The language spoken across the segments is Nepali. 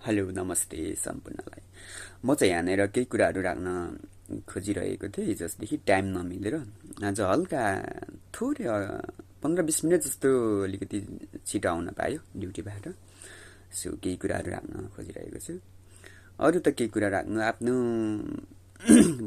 हेलो नमस्ते सम्पूर्णलाई। म चाहिँ यहाँनिर केही कुराहरू राख्न खोजिरहेको थिएँ, जसदेखि टाइम नमिलेर आज हल्का थोरै 15-20 मिनट जस्तो अलिकति छिटो आउन पायो ड्युटीबाट। सो केही कुराहरू राख्न खोजिरहेको छु। अरू त केही कुरा राख्नु आफ्नो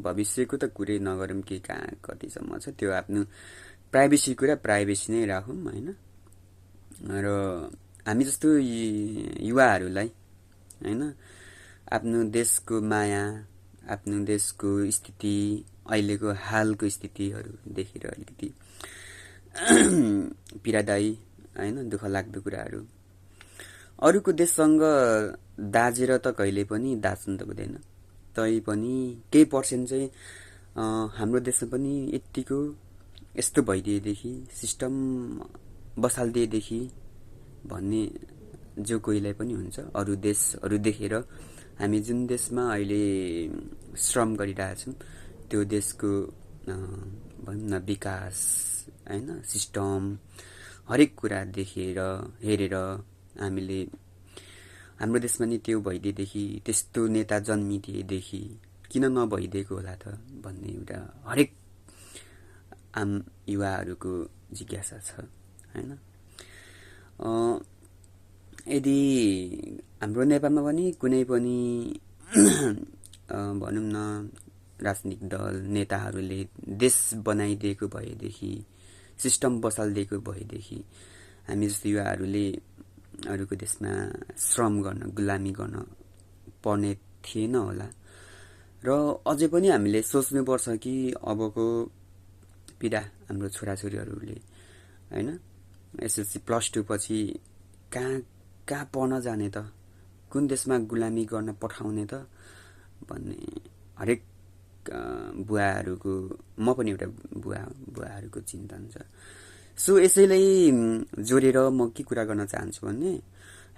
भविष्यको त कुरै नगरौँ, के कहाँ कतिसम्म छ त्यो आफ्नो प्राइभेसी कुरा प्राइभेसी नै राखौँ होइन। र हामी जस्तो युवाहरूलाई होइन आफ्नो देशको माया, आफ्नो देशको स्थिति, अहिलेको हालको स्थितिहरू देखेर अलिकति पीडादायी होइन, दुःख लाग्दो कुराहरू अरूको देशसँग दाजेर त कहिले पनि दाच्नु त हुँदैन। तैपनि केही पर्सेन्ट चाहिँ हाम्रो देशमा पनि यत्तिको यस्तो भइदिएदेखि, सिस्टम बसालिदिएदेखि भन्ने जो कोहीलाई पनि हुन्छ। अरू देशहरू देखेर हामी जुन देशमा अहिले श्रम गरिरहेछौँ त्यो देशको भनौँ न विकास होइन, सिस्टम हरेक कुरा देखेर हेरेर हामीले हाम्रो देशमा नि त्यो भइदिएदेखि, त्यस्तो नेता जन्मिदिएदेखि किन नभइदिएको होला त भन्ने एउटा हरेक आम युवाहरूको जिज्ञासा छ होइन। यदि हाम्रो नेपालमा पनि कुनै पनि भनौँ न राजनीतिक दल नेताहरूले देश बनाइदिएको भएदेखि, सिस्टम बसालिदिएको भएदेखि हामी जस्तो युवाहरूले अरूको देशमा श्रम गर्न, गुलामी गर्न पर्ने थिएन होला। र अझै पनि हामीले सोच्नुपर्छ कि अबको पिँढी हाम्रो छोराछोरीहरूले होइन एसएलसी +2 पछि कहाँ पढ्न जाने त, कुन देशमा गुलामी गर्न पठाउने त भन्ने हरेक बुवाहरूको, म पनि एउटा बुवाहरूको चिन्तन छ। सो यसैलाई जोडेर म के कुरा गर्न चाहन्छु भने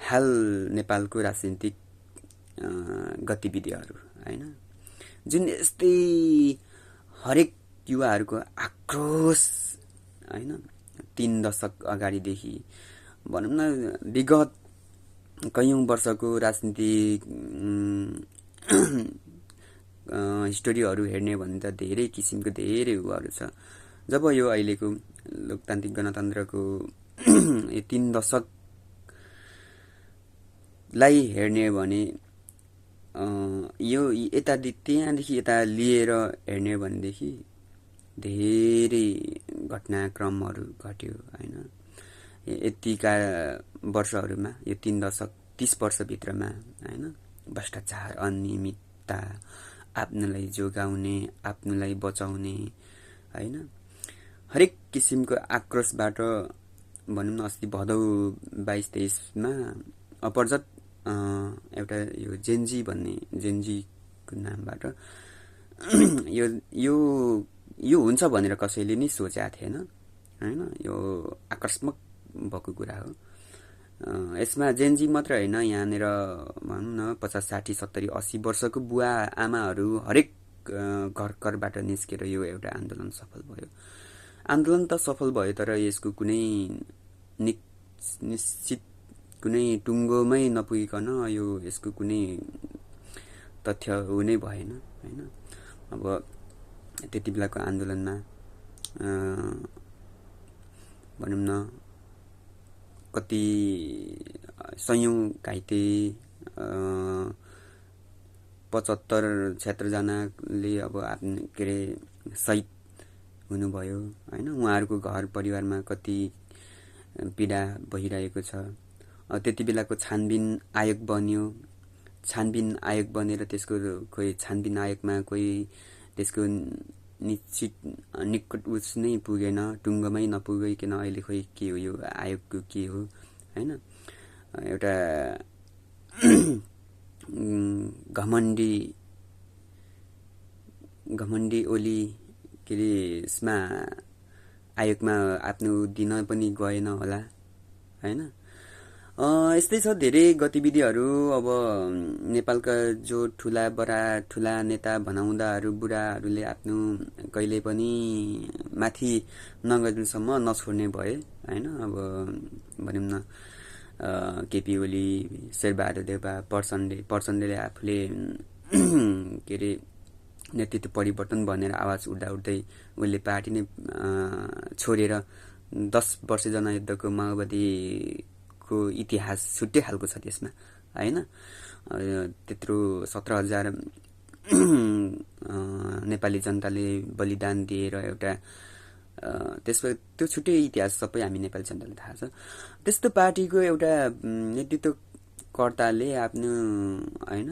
हाल नेपालको राजनीतिक गतिविधिहरू होइन, जुन यस्तै हरेक युवाहरूको आक्रोश होइन 3 दशक अगाडिदेखि भनौँ न विगत कैयौँ वर्षको राजनीतिक हिस्टोरीहरू हेर्ने भने त धेरै किसिमको धेरै युवाहरू छ। जब यो अहिलेको लोकतान्त्रिक गणतन्त्रको 3 दशकलाई हेर्ने भने यो त्यहाँदेखि यता लिएर हेर्ने भनेदेखि धेरै घटनाक्रमहरू घट्यो होइन। यतिका वर्षहरूमा यो 3 दशक 30 वर्षभित्रमा होइन भ्रष्टाचार, अनियमितता, आफ्नोलाई जोगाउने, आफ्नोलाई बचाउने होइन हरेक किसिमको आक्रोशबाट भनौँ न अस्ति भदौ 22-23मा अपरजत एउटा यो जेन्जीको नामबाट यो हुन्छ भनेर कसैले नि सोचेको थिएन होइन। यो आकस्मिक भएको कुरा हो। यसमा जेन्जी मात्र होइन, यहाँनिर भनौँ न 50, 60, 70, 80 वर्षको बुवा आमाहरू हरेक घरबाट निस्केर यो एउटा आन्दोलन सफल भयो। आन्दोलन त सफल भयो, तर यसको कुनै निश्चित कुनै टुङ्गोमै नपुगिकन यसको कुनै तथ्य हुनै भएन होइन। अब त्यति बेलाको आन्दोलनमा भनौँ न कति सयौँ घाइते, 75-76 जनाले अब आफ्नो के अरे शहीद हुनुभयो होइन। उहाँहरूको घर परिवारमा कति पीडा भइरहेको छ। त्यति बेलाको छानबिन आयोग बन्यो, छानबिन आयोग बनेर त्यसको कोही छानबिन आयोगमा कोही त्यसको निकट उस नै पुगेन, टुङ्गोमै नपुगिकन अहिले खोइ के हो यो आयोगको के हो होइन। एउटा घमण्डी ओली के अरे यसमा आयोगमा आफ्नो दिन पनि गएन होला होइन। यस्तै छ धेरै गतिविधिहरू। अब नेपालका जो ठुला नेता भनाउँदाहरू बुढाहरूले आफ्नो कहिले पनि माथि नगइदिनसम्म नछोड्ने भए होइन। अब भनौँ न केपी ओली, शेरबहादुर देउवा, प्रचण्डले आफूले के अरे नेतृत्व परिवर्तन भनेर आवाज उठ्दा उसले पार्टी नै छोडेर 10 वर्ष जनयुद्धको माओवादीको इतिहास छुट्टै खालको छ त्यसमा हैन। त्यत्रो 17,000 नेपाली जनताले बलिदान दिएर एउटा त्यसमा त्यो छुट्टै इतिहास सबै हामी नेपाली जनतालाई थाहा छ। त्यस्तो पार्टीको एउटा नेतृत्वकर्ताले आफ्नो हैन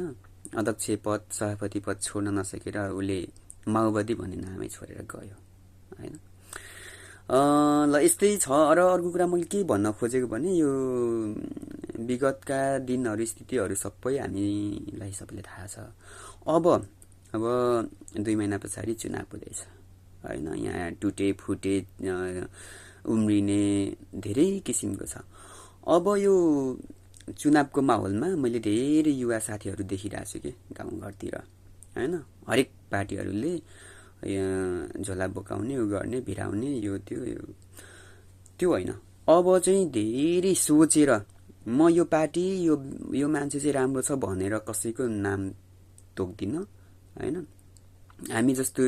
अध्यक्ष पद, सभापति पद छोड्न नसकेर उसले माओवादी भन्ने नामै छोडेर गयो हैन। ल यस्तै छ। र अर्को कुरा मैले के भन्न खोजेको भने यो विगतका दिनहरू, स्थितिहरू सबै हामीलाई सबैले थाहा छ। अब 2 महिना पछाडि चुनाव हुँदैछ हैन। यहाँ टुटे फुटे उम्रिने धेरै किसिमको छ। अब यो चुनावको माहौलमा मैले धेरै युवा साथीहरू देखिरहेको छु कि गाउँघरतिर हैन। हरेक पार्टीहरूले झोला बोकाउने, उ गर्ने, भिराउने, यो त्यो होइन। अब चाहिँ धेरै सोचेर म यो पार्टी यो मान्छे चाहिँ राम्रो छ भनेर कसैको नाम तोक्दिन हैन। हामी जस्तो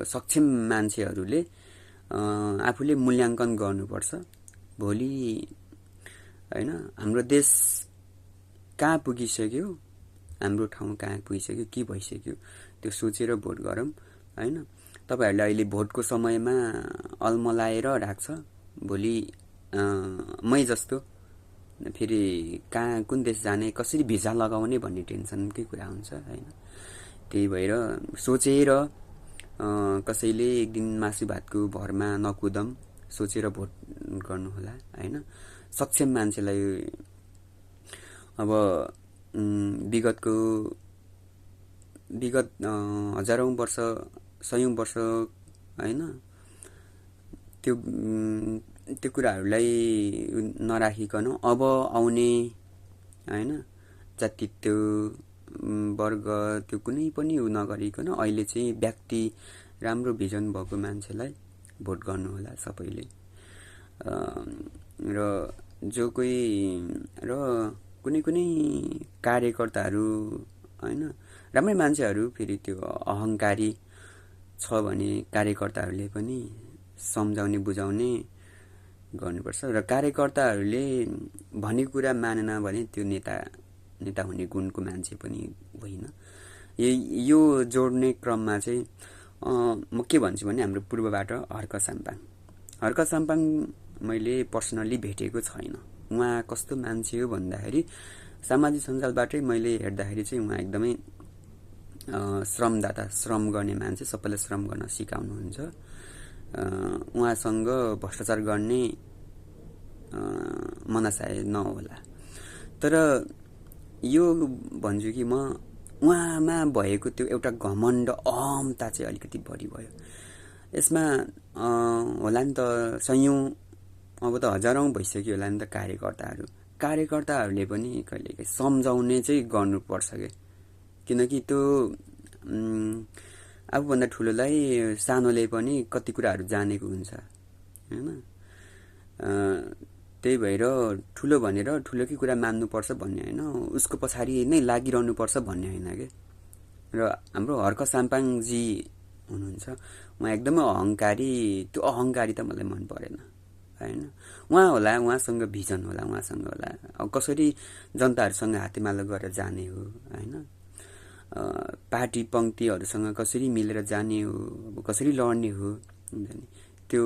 सक्षम मान्छेहरूले आफूले मूल्याङ्कन गर्नुपर्छ। भोलि हैन हाम्रो देश कहाँ पुगिसक्यो, हाम्रो ठाउँ कहाँ पुगिसक्यो, के भइसक्यो, त्यो सोचेर भोट गरौँ हैन। तपाईहरुले अहिले भोटको समयमा अल्मलाएर राख्छ, भोलि मै जस्तो फेरि कहाँ कुन देश जाने, कसरी भिजा लगाउने भन्ने टेन्सनकै कुरा हुन्छ हैन। त्यही भएर सोचेर कसैले एक दिन मासु भातको भरमा नकुदम, सोचेर भोट गर्नु होला हैन। सक्षम मान्छेलाई अब विगत हजारौं वर्ष, 100औं वर्ष हैन त्यो कुराहरूलाई नराखिकन अब आउने हैन जातित्व वर्ग त्यो कुनै पनि नगरिकन अहिले चाहिँ व्यक्ति राम्रो भिजन भएको मान्छेलाई भोट गर्नु होला सबैले। र जो कोही र कुनै कार्यकर्ताहरू हैन राम्रै मान्छेहरू फेरि त्यो अहंकारी छ भने कार्यकर्ताहरूले पनि सम्झाउने बुझाउने गर्नुपर्छ। र कार्यकर्ताहरूले भनेको कुरा मानेन भने त्यो नेता हुने गुणको मान्छे पनि होइन। यो जोड्ने क्रममा चाहिँ म के भन्छु भने हाम्रो पूर्वबाट हर्क साम्पाङ मैले पर्सनली भेटेको छैन। उहाँ कस्तो मान्छे हो भन्दाखेरि सामाजिक सञ्जालबाटै मैले हेर्दाखेरि चाहिँ उहाँ एकदमै श्रमदाता, श्रम गर्ने मान्छे, सबैलाई श्रम गर्न सिकाउनुहुन्छ। उहाँसँग भ्रष्टाचार गर्ने मनसाय नहोला। तर यो भन्छु कि म उहाँमा भएको त्यो एउटा घमण्ड, अहमता चाहिँ अलिकति बढी भयो। यसमा होला नि त सयौं, अब त हजारौं भइसक्यो होला नि त कार्यकर्ताहरूले पनि कहिलेकाहीँ सम्झाउने चाहिँ गर्नुपर्छ के। किनकि त्यो आफूभन्दा ठुलोलाई सानोले पनि कति कुराहरू जानेको हुन्छ हैन। त्यही भएर ठुलो भनेर ठुलोकै कुरा मान्नुपर्छ भन्ने होइन, उसको पछाडि नै लागिरहनुपर्छ भन्ने होइन के। र हाम्रो हर्क साम्पाङजी हुनुहुन्छ, उहाँ एकदमै अहंकारी, त्यो अहंकारी त मलाई मन परेन हैन। उहाँ होला, उहाँसँग भिजन होला, उहाँसँग होला अब कसरी जनताहरूसँग हातेमालो गरेर जाने हो हैन, पार्टी पंक्तिहरूसँग कसरी मिलेर जाने हो, कसरी लड्ने हो, त्यो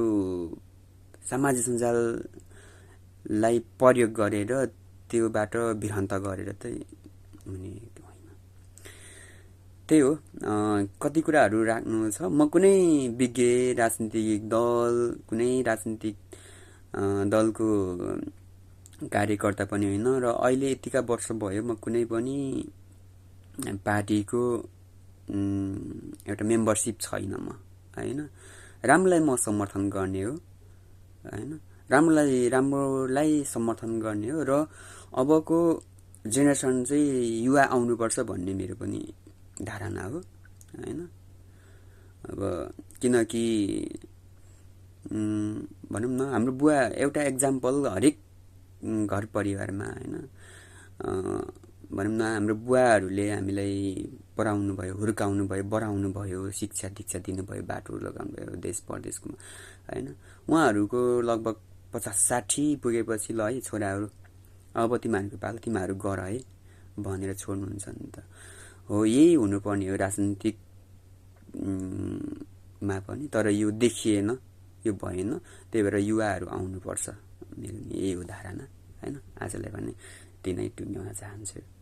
सामाजिक सञ्जाललाई प्रयोग गरेर त्योबाट विभ्रान्त गरेर त हुने होइन। त्यही हो, कति कुराहरू राख्नु छ। म कुनै विज्ञ राजनीतिक दल, कुनै राजनीतिक दलको कार्यकर्ता पनि होइन। र अहिले यतिका वर्ष भयो म कुनै पनि पार्टीको एउटा मेम्बरसिप छैन म हैन। राम्रोलाई म समर्थन गर्ने हो हैन, राम्रोलाई समर्थन गर्ने हो। र अबको जेनेरेसन चाहिँ युवा आउनुपर्छ भन्ने मेरो पनि धारणा हो हैन। अब किनकि भनौँ न हाम्रो बुवा एउटा एक्जाम्पल हरेक घर परिवारमा होइन भनौँ न हाम्रो बुवाहरूले हामीलाई पढाउनु भयो, हुर्काउनु भयो, बढाउनु भयो, शिक्षा दीक्षा दिनुभयो, बाटो लगाउनु भयो देश परदेशको होइन। उहाँहरूको लगभग 50-60 पुगेपछि ल है छोराहरू अब तिमीहरूको पालो, तिमीहरू गर है भनेर छोड्नुहुन्छ नि त। हो, यही हुनुपर्ने हो राजनीतिक मा पनि, तर यो देखिएन, यो भएन। त्यही भएर युवाहरू आउनुपर्छ, मेरो यही हो धारणा होइन। आजलाई भने तिनै टुङ्ग्याउन चाहन्छु।